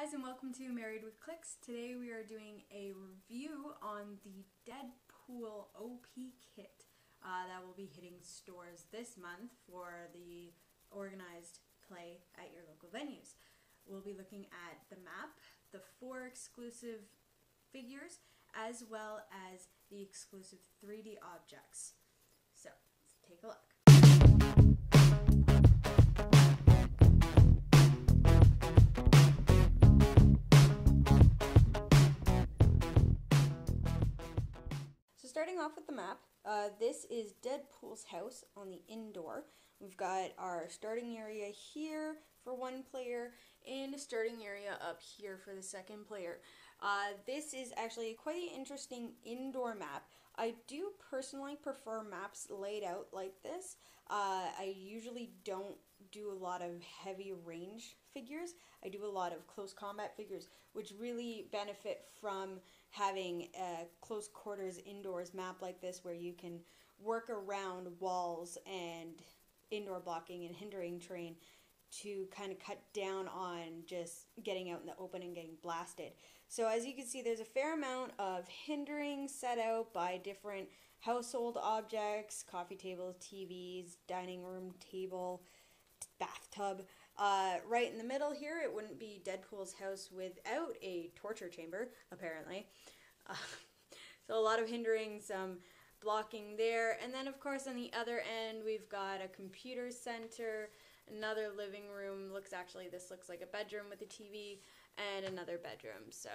guys, and welcome to Married with Clix. Today we are doing a review on the Deadpool OP kit that will be hitting stores this month for the organized play at your local venues. We'll be looking at the map, the 4 exclusive figures, as well as the exclusive 3D objects. So, let's take a look. Starting off with the map, this is Deadpool's house on the indoor. We've got our starting area here for one player and a starting area up here for the second player. This is actually quite an interesting indoor map. I do personally prefer maps laid out like this. I usually don't do a lot of heavy range figures. I do a lot of close combat figures, which really benefit from having a close quarters indoors map like this where you can work around walls and indoor blocking and hindering terrain to kind of cut down on just getting out in the open and getting blasted. So as you can see, there's a fair amount of hindering set out by different household objects, coffee tables, TVs, dining room table, bathtub. Right in the middle here, it wouldn't be Deadpool's house without a torture chamber, apparently. So a lot of hindering, some blocking there. And then, of course, on the other end, we've got a computer center, another living room. This looks like a bedroom with a TV, and another bedroom. So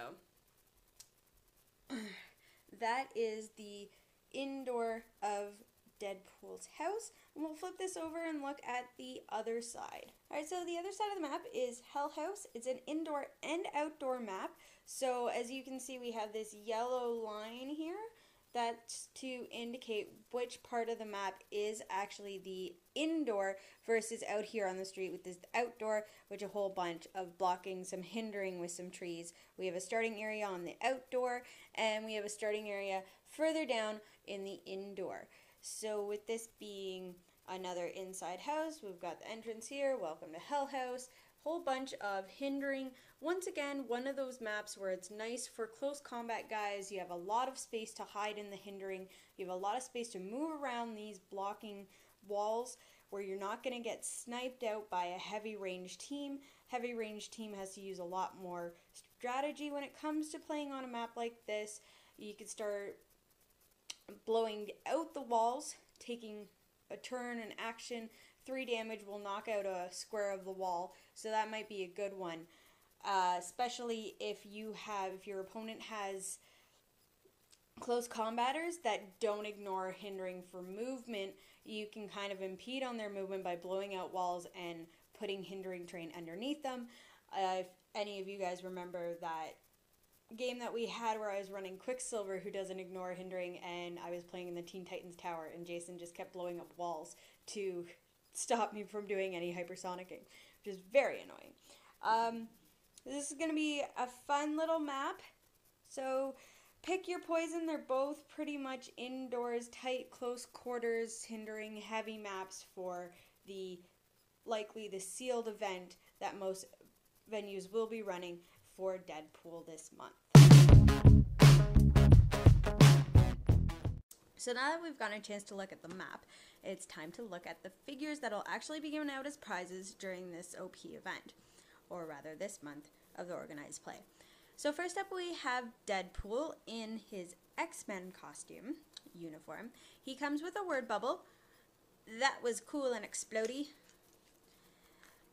that is the indoor of Deadpool's house, and we'll flip this over and look at the other side. Alright, so the other side of the map is Hell House. It's an indoor and outdoor map. So as you can see, we have this yellow line here. That's to indicate which part of the map is actually the indoor versus out here on the street with this outdoor, which a whole bunch of blocking, some hindering with some trees. We have a starting area on the outdoor, and we have a starting area further down in the indoor. So with this being another inside house, we've got the entrance here, welcome to Hell House, whole bunch of hindering. Once again, one of those maps where it's nice for close combat guys. You have a lot of space to hide in the hindering. You have a lot of space to move around these blocking walls where you're not going to get sniped out by a heavy range team. Heavy range team has to use a lot more strategy when it comes to playing on a map like this. You could start blowing out the walls, taking a turn, an action. 3 damage will knock out a square of the wall, so that might be a good one. Especially if your opponent has close combaters that don't ignore hindering for movement, you can kind of impede on their movement by blowing out walls and putting hindering terrain underneath them. If any of you guys remember that game that we had where I was running Quicksilver, who doesn't ignore hindering, and I was playing in the Teen Titans tower, and Jason just kept blowing up walls to stop me from doing any hypersonicking, which is very annoying. This is going to be a fun little map, so pick your poison. They're both pretty much indoors, tight, close quarters, hindering, heavy maps for likely the sealed event that most venues will be running for Deadpool this month. So now that we've gotten a chance to look at the map, it's time to look at the figures that will actually be given out as prizes during this OP event, or rather this month of the organized play. So first up, we have Deadpool in his X-Men costume uniform. He comes with a word bubble. That was cool and explodey.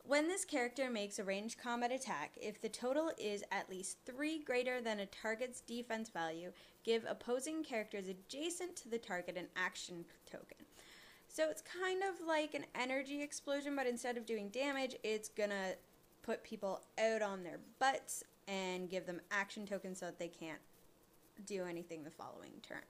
When this character makes a ranged combat attack, if the total is at least 3 greater than a target's defense value, give opposing characters adjacent to the target an action token. So it's kind of like an energy explosion, but instead of doing damage, it's gonna put people out on their butts and give them action tokens so that they can't do anything the following turn.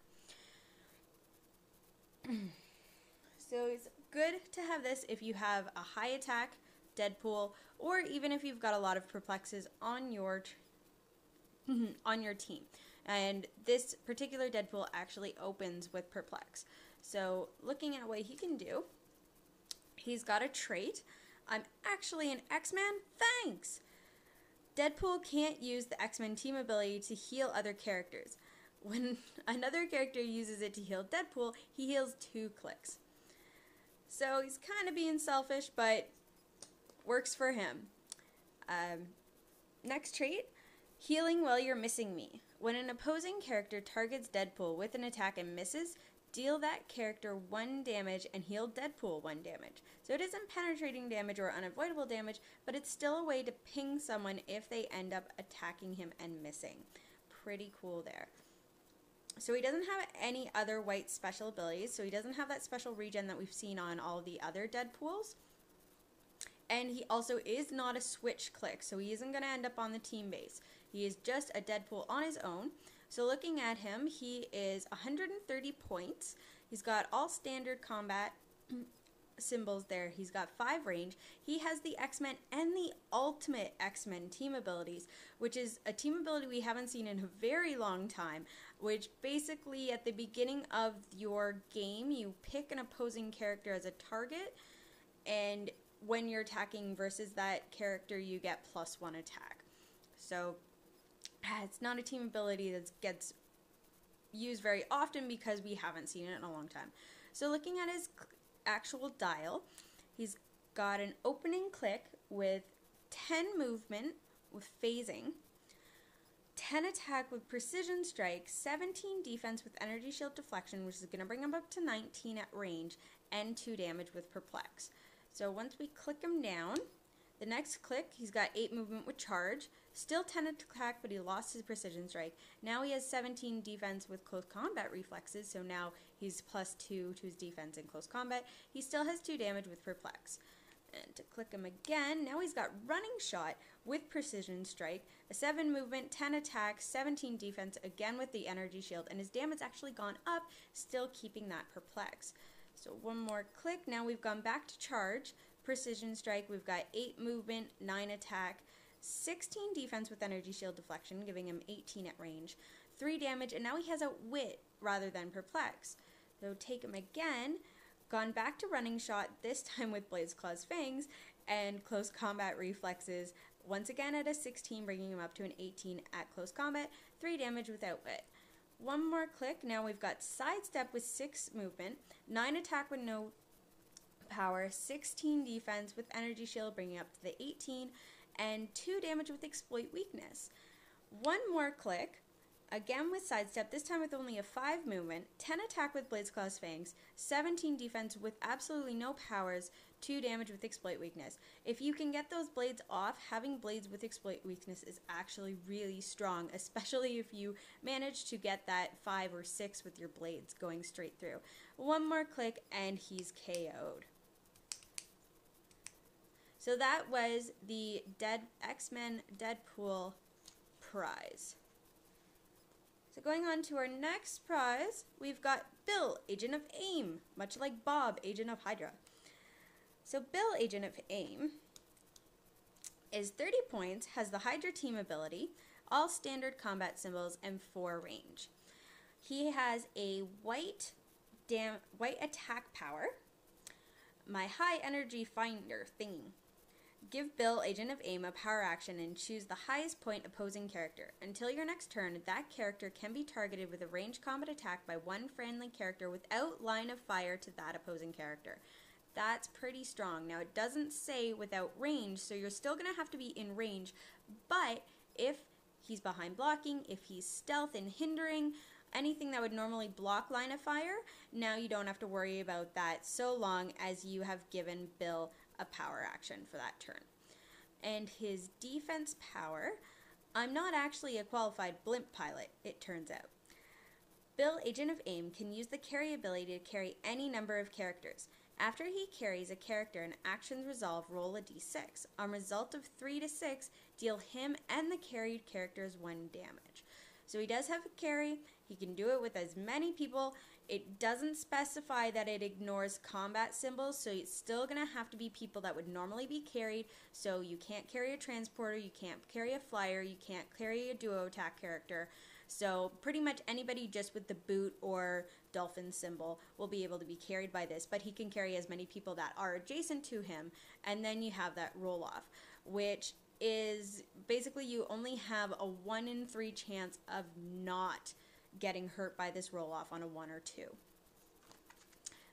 So it's good to have this if you have a high attack Deadpool, or even if you've got a lot of perplexes on your team. And this particular Deadpool actually opens with perplex. So looking at what he can do, he's got a trait. I'm actually an X-Man? Thanks! Deadpool can't use the X-Men team ability to heal other characters. When another character uses it to heal Deadpool, he heals 2 Clix. So he's kind of being selfish, but works for him. Next trait, healing while you're missing me. When an opposing character targets Deadpool with an attack and misses, deal that character 1 damage and heal Deadpool 1 damage. So it isn't penetrating damage or unavoidable damage, but it's still a way to ping someone if they end up attacking him and missing. Pretty cool there. So he doesn't have any other white special abilities, so he doesn't have that special regen that we've seen on all the other Deadpools. And he also is not a switch Clix, so he isn't going to end up on the team base. He is just a Deadpool on his own. So looking at him, he is 130 points. He's got all standard combat symbols there. He's got 5 range. He has the X-Men and the ultimate X-Men team abilities, which is a team ability we haven't seen in a very long time, which basically at the beginning of your game, you pick an opposing character as a target, and when you're attacking versus that character, you get +1 attack. So it's not a team ability that gets used very often because we haven't seen it in a long time. So looking at his actual dial, he's got an opening click with 10 movement with phasing, 10 attack with precision strike, 17 defense with energy shield deflection, which is going to bring him up to 19 at range, and 2 damage with perplex. So once we click him down, the next click, he's got 8 movement with charge, still 10 attack, but he lost his precision strike. Now he has 17 defense with close combat reflexes, so now he's +2 to his defense in close combat. He still has 2 damage with perplex. And to click him again, now he's got running shot with precision strike, a 7 movement, 10 attack, 17 defense, again with the energy shield, and his damage actually gone up, still keeping that perplex. So one more click, now we've gone back to charge, precision strike, we've got 8 movement, 9 attack, 16 defense with energy shield deflection, giving him 18 at range, 3 damage, and now he has outwit rather than perplex. So take him again, gone back to running shot, this time with blades, claws, fangs, and close combat reflexes, once again at a 16, bringing him up to an 18 at close combat, 3 damage with outwit. One more click, now we've got sidestep with 6 movement, 9 attack with no power, 16 defense with energy shield, bringing up to the 18, and 2 damage with exploit weakness. One more click, again with sidestep, this time with only a 5 movement, 10 attack with blades, claws, fangs, 17 defense with absolutely no powers, 2 damage with exploit weakness. If you can get those blades off, having blades with exploit weakness is actually really strong, especially if you manage to get that 5 or 6 with your blades going straight through. One more click and he's KO'd. So that was the X-Men Deadpool prize. So going on to our next prize, we've got Bill, Agent of AIM, much like Bob, Agent of Hydra. So Bill, Agent of AIM, is 30 points, has the Hydra team ability, all standard combat symbols, and 4 range. He has a white attack power, my high energy finder thingy. Give Bill, Agent of AIM, a power action and choose the highest point opposing character. Until your next turn, that character can be targeted with a ranged combat attack by one friendly character without line of fire to that opposing character. That's pretty strong. Now, it doesn't say without range, so you're still going to have to be in range, but if he's behind blocking, if he's stealth and hindering, anything that would normally block line of fire, now you don't have to worry about that so long as you have given Bill a power action for that turn. And his defense power, I'm not actually a qualified blimp pilot, it turns out. Bill, Agent of AIM, can use the carry ability to carry any number of characters. After he carries a character and actions resolve, roll a d6. On result of 3 to 6, deal him and the carried characters 1 damage. So he does have a carry, he can do it with as many people. It doesn't specify that it ignores combat symbols, so it's still going to have to be people that would normally be carried. So you can't carry a transporter, you can't carry a flyer, you can't carry a duo attack character. So pretty much anybody just with the boot or dolphin symbol will be able to be carried by this, but he can carry as many people that are adjacent to him, and then you have that roll off, which is basically you only have a 1 in 3 chance of not getting hurt by this roll-off on a 1 or 2. So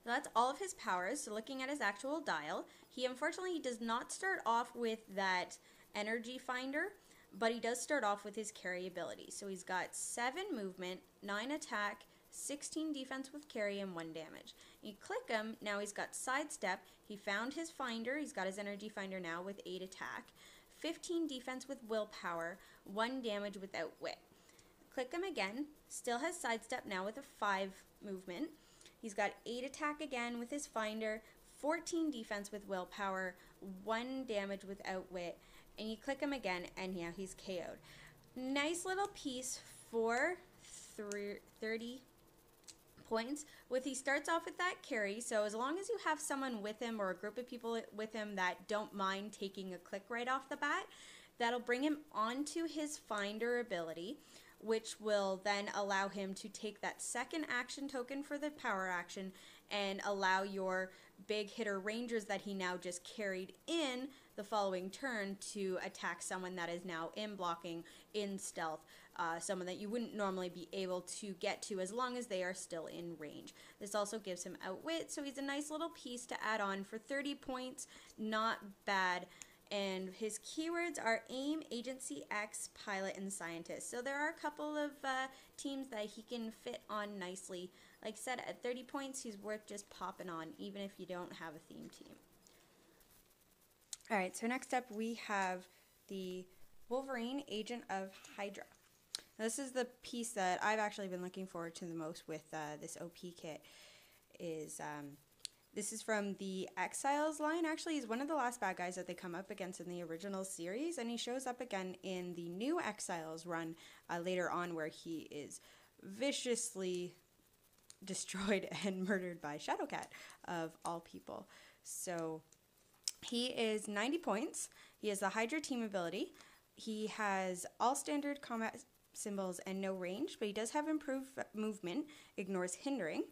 that's all of his powers. So looking at his actual dial, he unfortunately does not start off with that energy finder, but he does start off with his carry ability. So he's got 7 movement, 9 attack, 16 defense with carry, and 1 damage. You click him, now he's got sidestep, he found his finder, he's got his energy finder now with 8 attack, 15 defense with willpower, 1 damage without wit. Click him again, still has sidestep now with a 5 movement. He's got 8 attack again with his finder, 14 defense with willpower, 1 damage without wit, and you click him again and yeah, he's KO'd. Nice little piece for 30 points. He starts off with that carry, so as long as you have someone with him or a group of people with him that don't mind taking a click right off the bat, that'll bring him onto his finder ability, which will then allow him to take that second action token for the power action and allow your big hitter rangers that he now just carried in the following turn to attack someone that is now in blocking, in stealth, someone that you wouldn't normally be able to get to as long as they are still in range. This also gives him outwit, so he's a nice little piece to add on for 30 points. Not bad. And his keywords are aim, agency, X, pilot, and scientist. So there are a couple of teams that he can fit on nicely. Like I said, at 30 points, he's worth just popping on, even if you don't have a theme team. Alright, so next up we have the Wolverine, Agent of Hydra. Now, this is the piece that I've actually been looking forward to the most with this OP kit. This is from the Exiles line. Actually, he's one of the last bad guys that they come up against in the original series, and he shows up again in the new Exiles run later on, where he is viciously destroyed and murdered by Shadowcat, of all people. So he is 90 points. He has the Hydra team ability. He has all standard combat symbols and no range, but he does have improved movement, ignores hindering.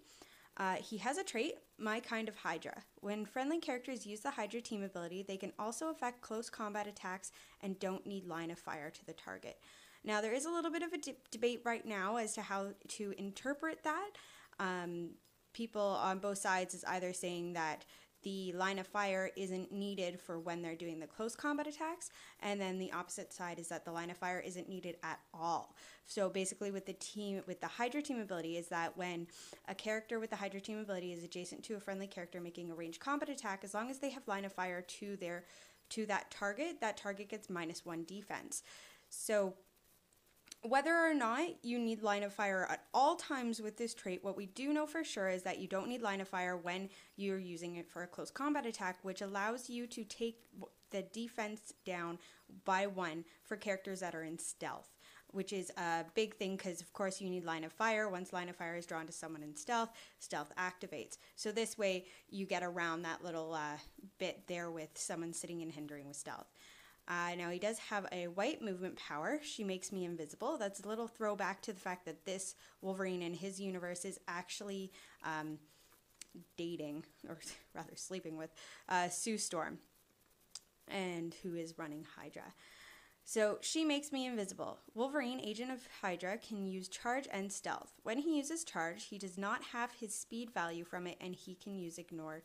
He has a trait, My Kind of Hydra. When friendly characters use the Hydra team ability, they can also affect close combat attacks and don't need line of fire to the target. Now, there is a little bit of a debate right now as to how to interpret that. People on both sides is either saying that the line of fire isn't needed for when they're doing the close combat attacks, and then the opposite side is that the line of fire isn't needed at all. So basically with the Hydra team ability is that when a character with the Hydra team ability is adjacent to a friendly character making a ranged combat attack, as long as they have line of fire to that target gets -1 defense. So whether or not you need line of fire at all times with this trait, what we do know for sure is that you don't need line of fire when you're using it for a close combat attack, which allows you to take the defense down by 1 for characters that are in stealth, which is a big thing because, of course, you need line of fire. Once line of fire is drawn to someone in stealth, stealth activates. So this way you get around that little bit there with someone sitting and hindering with stealth. Now, he does have a white movement power. She makes me invisible. That's a little throwback to the fact that this Wolverine in his universe is actually dating, or rather sleeping with, Sue Storm, and who is running Hydra. So she makes me invisible. Wolverine, Agent of Hydra, can use charge and stealth. When he uses charge, he does not have his speed value from it, and he can use ignore.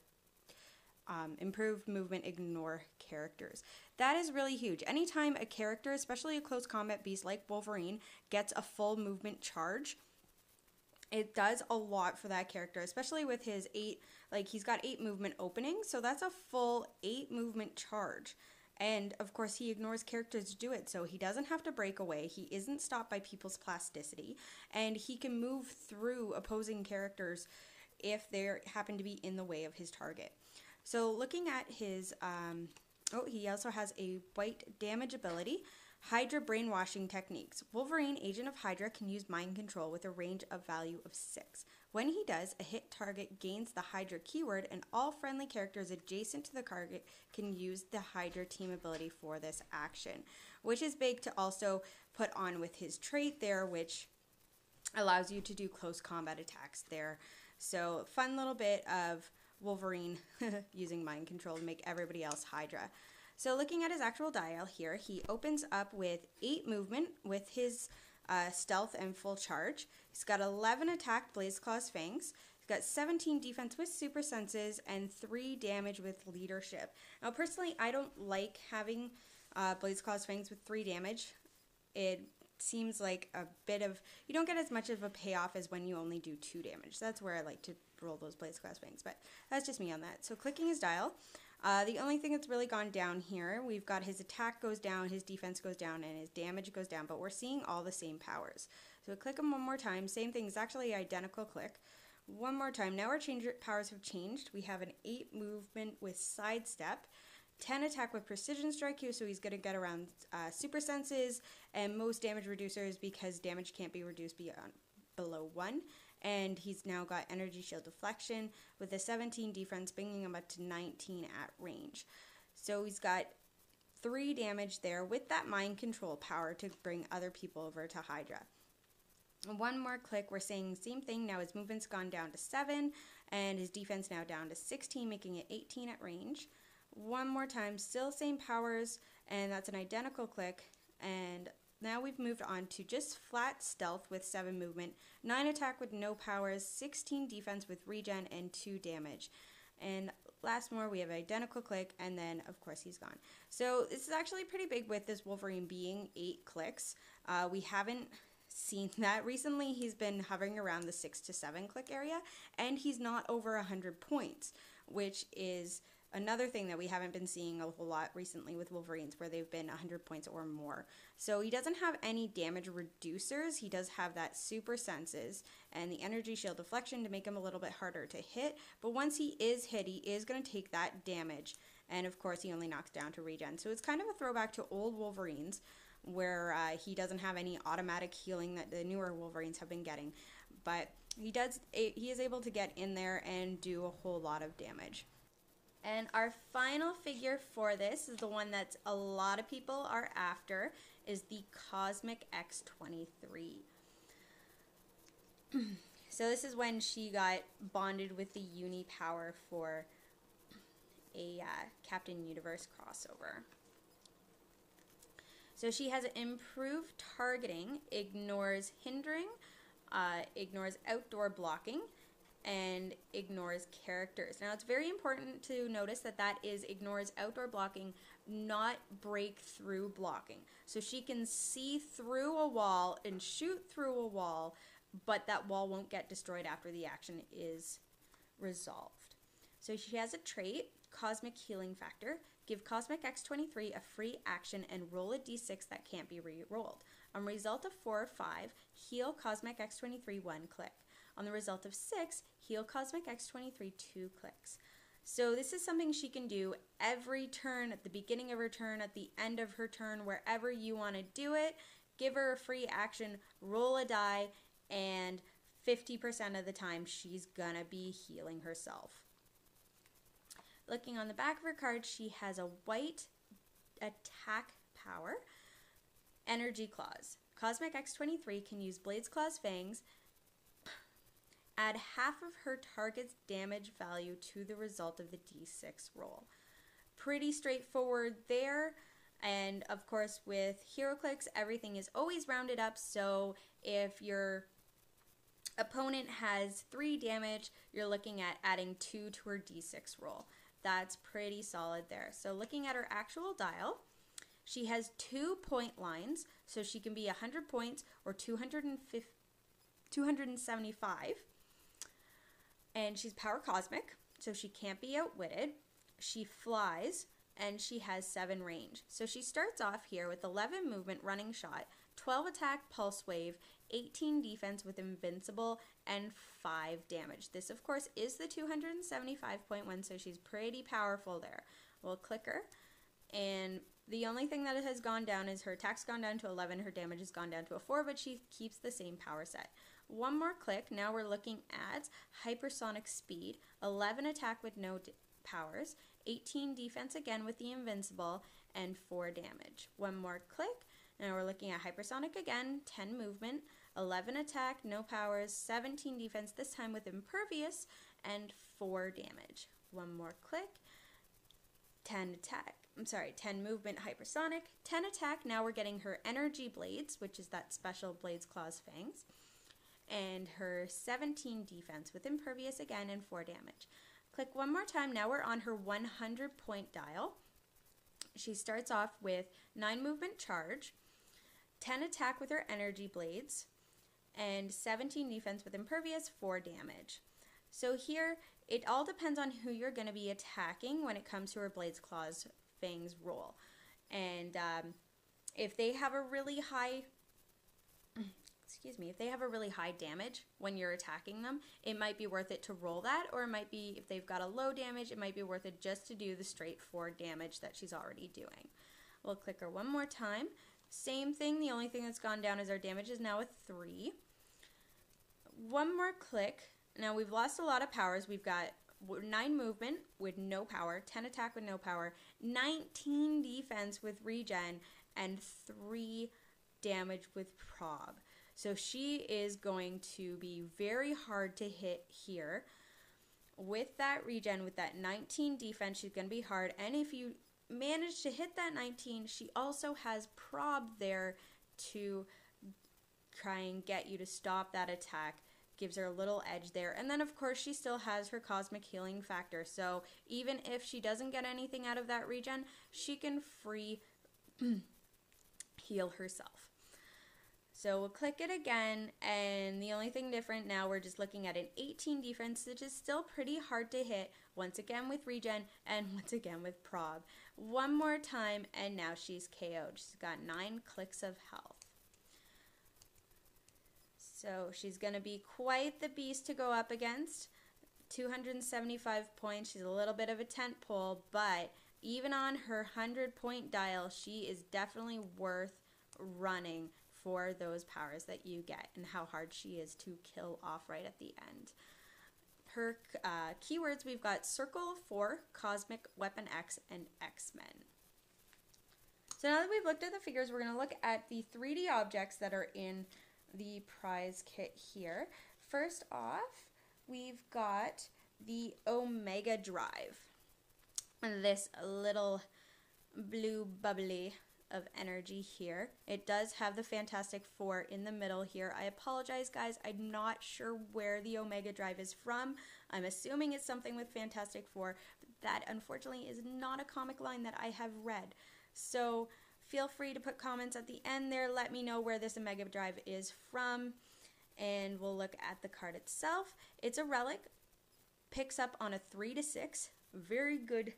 Improved movement, ignore characters. That is really huge. Anytime a character, especially a close combat beast like Wolverine, gets a full movement charge, it does a lot for that character, especially with his 8, he's got 8 movement openings, so that's a full 8 movement charge. And of course he ignores characters to do it, so he doesn't have to break away, he isn't stopped by people's plasticity, and he can move through opposing characters if they happen to be in the way of his target. So looking at his, he also has a white damage ability, Hydra brainwashing techniques. Wolverine, Agent of Hydra, can use mind control with a range of value of 6. When he does, a hit target gains the Hydra keyword, and all friendly characters adjacent to the target can use the Hydra team ability for this action, which is big to also put on with his trait there, which allows you to do close combat attacks there. So fun little bit of Wolverine using mind control to make everybody else Hydra. So looking at his actual dial here, he opens up with 8 movement with his stealth and full charge. He's got 11 attack, Blaze Claw's Fangs. He's got 17 defense with super senses and 3 damage with leadership. Now personally, I don't like having Blaze Claw's Fangs with 3 damage. It seems like a bit of, you don't get as much of a payoff as when you only do 2 damage. That's where I like to roll those Blaze Claw's Fangs, but that's just me on that. So clicking his dial, the only thing that's really gone down here, we've got his attack goes down, his defense goes down, and his damage goes down, but we're seeing all the same powers. So click him one more time, same thing, it's actually identical click. One more time, now our powers have changed. We have an 8 movement with sidestep, 10 attack with precision strike here, so he's going to get around super senses and most damage reducers because damage can't be reduced below 1. And he's now got energy shield deflection with a 17 defense, bringing him up to 19 at range. So he's got 3 damage there with that mind control power to bring other people over to Hydra. One more click, we're saying same thing. Now his movement's gone down to 7 and his defense now down to 16, making it 18 at range. One more time, still same powers, and that's an identical click. And now we've moved on to just flat stealth with 7 movement, 9 attack with no powers, 16 defense with regen, and 2 damage. And last more, we have identical click, and then of course he's gone. So this is actually pretty big with this Wolverine being 8 clicks. We haven't seen that recently. He's been hovering around the 6 to 7 click area, and he's not over 100 points, which is another thing that we haven't been seeing a whole lot recently with Wolverines, where they've been 100 points or more. So he doesn't have any damage reducers. He does have that super senses and the energy shield deflection to make him a little bit harder to hit. But once he is hit, he is going to take that damage. And of course, he only knocks down to regen. So it's kind of a throwback to old Wolverines, where he doesn't have any automatic healing that the newer Wolverines have been getting. But he is able to get in there and do a whole lot of damage. And our final figure for this is the one that a lot of people are after, is the Cosmic X-23. So this is when she got bonded with the Uni power for a Captain Universe crossover. So she has improved targeting, ignores hindering, ignores outdoor blocking, and ignores characters. Now it's very important to notice that that is ignores outdoor blocking, not breakthrough blocking. So she can see through a wall and shoot through a wall, but that wall won't get destroyed after the action is resolved. So she has a trait, Cosmic Healing Factor. Give Cosmic X-23 a free action and roll a d6 that can't be re-rolled. On result of 4 or 5, heal Cosmic X-23 1 click. On the result of 6, heal Cosmic X-23 2 clicks. So this is something she can do every turn, at the beginning of her turn, at the end of her turn, wherever you want to do it. Give her a free action, roll a die, and 50% of the time she's gonna be healing herself. Looking on the back of her card, she has a white attack power, Energy Claws. Cosmic X-23 can use Blaze Claw's Fangs, add half of her target's damage value to the result of the d6 roll. Pretty straightforward there. And of course with Heroclix, everything is always rounded up, so if your opponent has 3 damage, you're looking at adding 2 to her d6 roll. That's pretty solid there. So looking at her actual dial, she has 2 point lines, so she can be 100 points or 275. And she's power cosmic, so she can't be outwitted. She flies, and she has 7 range. So she starts off here with 11 movement, running shot, 12 attack, pulse wave, 18 defense with invincible, and 5 damage. This, of course, is the 275.1, so she's pretty powerful there. We'll click her, and the only thing that has gone down is her attack's gone down to 11, her damage has gone down to a 4, but she keeps the same power set. One more click, now we're looking at hypersonic speed, 11 attack with no powers, 18 defense again with the invincible, and 4 damage. One more click, now we're looking at hypersonic again, 10 movement, 11 attack, no powers, 17 defense, this time with impervious, and 4 damage. One more click, 10 attack. 10 movement, hypersonic, 10 attack. Now we're getting her energy blades, which is that special blades, claws, fangs, and her 17 defense with impervious again and 4 damage. Click one more time. Now we're on her 100 point dial. She starts off with 9 movement charge, 10 attack with her energy blades, and 17 defense with impervious, 4 damage. So here, it all depends on who you're going to be attacking when it comes to her blades, claws, fangs roll. And if they have a really high, if they have a really high damage when you're attacking them, it might be worth it to roll that, or it might be, if they've got a low damage, it might be worth it just to do the straight 4 damage that she's already doing. We'll click her one more time. Same thing, the only thing that's gone down is our damage is now a 3. One more click. Now we've lost a lot of powers. We've got 9 movement with no power, 10 attack with no power, 19 defense with regen, and 3 damage with prob. So she is going to be very hard to hit here. With that regen, with that 19 defense, she's going to be hard. And if you manage to hit that 19, she also has prob there to try and get you to stop that attack. Gives her a little edge there. And then of course she still has her cosmic healing factor, so even if she doesn't get anything out of that regen, she can free heal herself. So we'll click it again, and the only thing different now, we're just looking at an 18 defense, which is still pretty hard to hit, once again with regen and once again with prob. One more time, and now she's KO'd. She's got 9 clicks of health. So she's going to be quite the beast to go up against. 275 points. She's a little bit of a tent pole, but even on her 100-point dial, she is definitely worth running for those powers that you get and how hard she is to kill off right at the end. Her keywords, we've got Circle 4, Cosmic, Weapon X, and X-Men. So now that we've looked at the figures, we're going to look at the 3D objects that are in the prize kit here. First off, we've got the Omega Drive. This little blue bubbly of energy here. It does have the Fantastic Four in the middle here. I apologize, guys. I'm not sure where the Omega Drive is from. I'm assuming it's something with Fantastic Four, but that unfortunately is not a comic line that I have read. So feel free to put comments at the end there. Let me know where this Omega Drive is from, and we'll look at the card itself. It's a relic. Picks up on a 3 to 6. Very good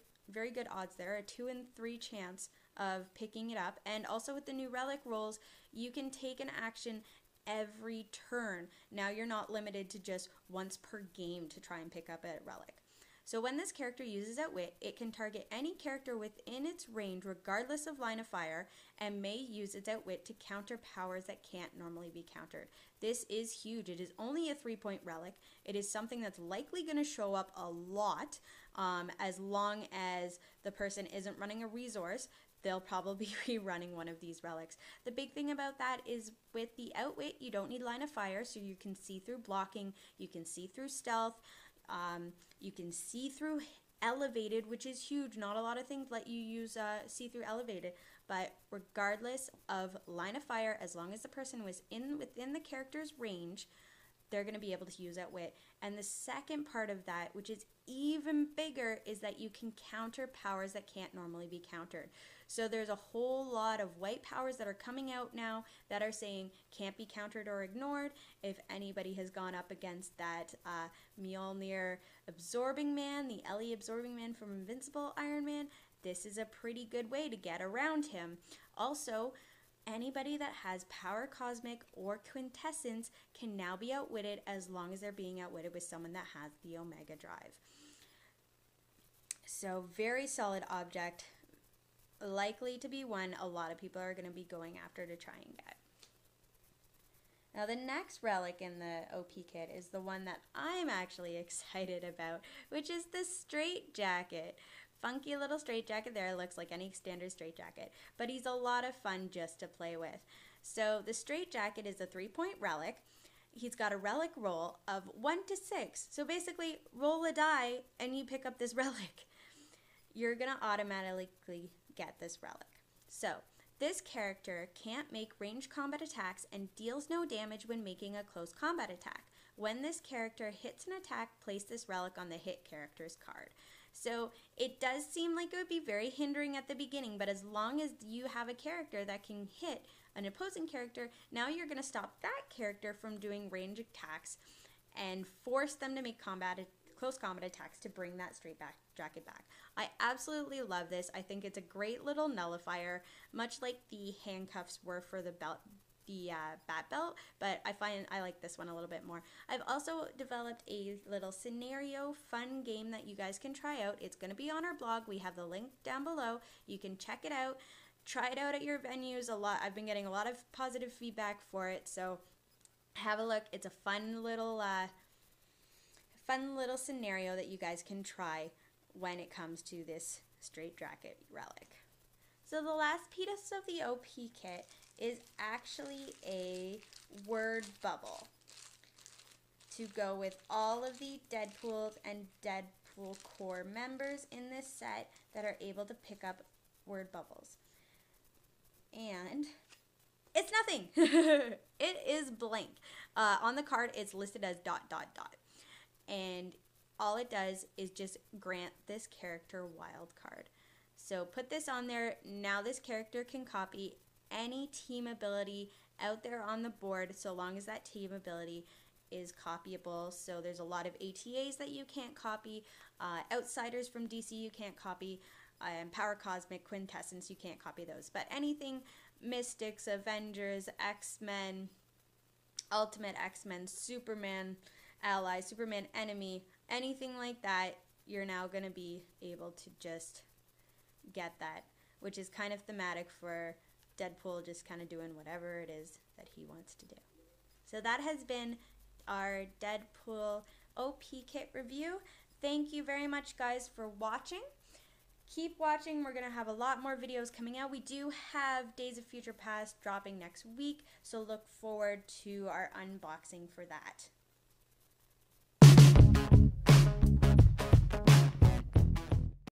odds there. A 2 in 3 chance of picking it up. And also with the new relic rolls, you can take an action every turn. Now you're not limited to just once per game to try and pick up a relic. So when this character uses Outwit, it can target any character within its range regardless of line of fire, and may use its Outwit to counter powers that can't normally be countered. This is huge. It is only a 3-point relic. It is something that's likely going to show up a lot as long as the person isn't running a resource. They'll probably be running one of these relics. The big thing about that is with the Outwit, you don't need line of fire, so you can see through blocking, you can see through stealth, you can see through elevated, which is huge. Not a lot of things let you use see through elevated, but regardless of line of fire, as long as the person was within the character's range, they're going to be able to use Outwit. And the second part of that, which is even bigger, is that you can counter powers that can't normally be countered. So there's a whole lot of white powers that are coming out now that are saying can't be countered or ignored. If anybody has gone up against that Mjolnir Absorbing Man, the Ellie Absorbing Man from Invincible Iron Man, this is a pretty good way to get around him. Also, anybody that has Power Cosmic or Quintessence can now be outwitted as long as they're being outwitted with someone that has the Omega Drive. So very solid object. Likely to be one a lot of people are going to be going after to try and get. Now the next relic in the OP kit is the one that I'm actually excited about, which is the Straight Jacket. Funky little straight jacket there. Looks like any standard straight jacket, but he's a lot of fun just to play with. So the Straight Jacket is a 3-point relic. He's got a relic roll of 1 to 6. So basically roll a die and you pick up this relic. you're going to automatically get this relic. So, this character can't make ranged combat attacks and deals no damage when making a close combat attack. When this character hits an attack, place this relic on the hit character's card. So it does seem like it would be very hindering at the beginning, but as long as you have a character that can hit an opposing character, now you're going to stop that character from doing range attacks and force them to make close combat attacks to bring that straight back jacket back. I absolutely love this. I think it's a great little nullifier, much like the handcuffs were for the belt, the bat belt, but I like this one a little bit more. I've also developed a little scenario fun game that you guys can try out. It's going to be on our blog. We have the link down below. You can check it out. Try it out at your venues. I've been getting a lot of positive feedback for it, so have a look. It's a fun little scenario that you guys can try when it comes to this straight jacket relic. So the last piece of the OP kit is actually a word bubble to go with all of the Deadpools and Deadpool core members in this set that are able to pick up word bubbles. And it's nothing. It is blank. On the card, it's listed as ... And all it does is just grant this character wild card. So put this on there. Now this character can copy any team ability out there on the board so long as that team ability is copyable. So there's a lot of ATAs that you can't copy, Outsiders from DC you can't copy, and Power Cosmic, Quintessence, you can't copy those. But anything Mystics, Avengers, X-Men, Ultimate X-Men, Superman ally, Superman enemy, anything like that, you're now going to be able to just get that, which is kind of thematic for Deadpool just kind of doing whatever it is that he wants to do. So that has been our Deadpool OP kit review. Thank you very much, guys, for watching. Keep watching. We're going to have a lot more videos coming out. We do have Days of Future Past dropping next week, so look forward to our unboxing for that.